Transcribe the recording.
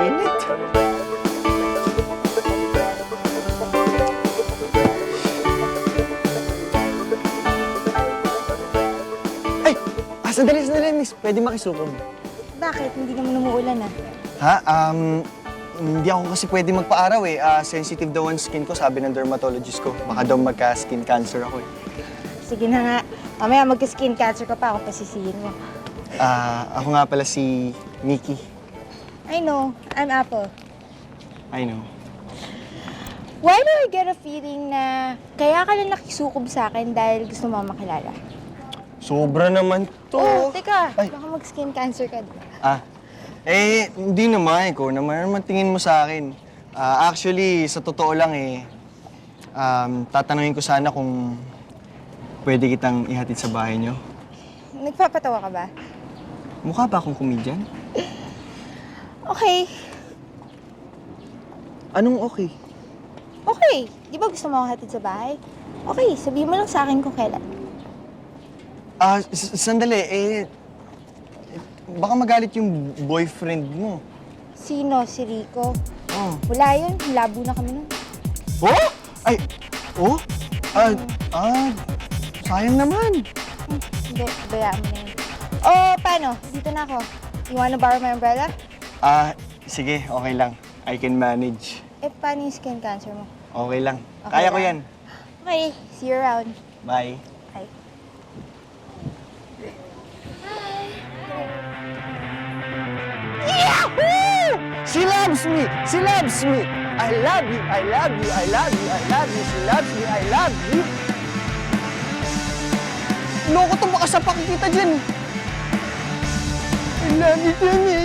Init. Ay! Sandali, miss. Pwede makisukom. Bakit? Hindi naman umuulan ah. Ha? Hindi ako kasi pwede magpa-araw eh. Sensitive daw ang skin ko, sabi ng dermatologist ko. Baka daw magka-skin cancer ako eh. Sige na nga. Mamaya magka-skin cancer ka pa, ako pasisihin mo. Ako nga pala si Nikki. I know. I'm Apple. I know. Why do I get a feeling na kaya ka lang nakisukob sa akin dahil gusto mo makilala? Sobra naman to. Oh, teka. Ay. Baka mag-skin cancer ka. Hindi naman. Ikaw naman tingin mo sa akin. Actually, sa totoo lang tatanungin ko sana kung pwede kitang ihatid sa bahay niyo. Nagpapatawa ka ba? Mukha ba akong komedyan? Okay. Anong okay? Okay. Di ba gusto mo ako hatid sa bahay? Okay, sabihin mo lang sa akin kung kailan. Sandali. Baka magalit yung boyfriend mo. Sino? Si Rico? Oh. Wala yun. Labo na kami nun. Oh? Ay! Oh? Sayang naman. Hindi, bayaan mo na yun. Oh, paano? Dito na ako. You wanna borrow my umbrella? Sige. Okay lang. I can manage. Paano yung skin cancer mo? Okay lang. Okay Kaya ko lang. yan. Okay, see you around. Bye. Bye. Yahoo! She loves me! She loves me! I love you! I love you! I love you! I love you! She loves me! I love you! Loko to, baka sapak kita dyan. I love you, Jamie!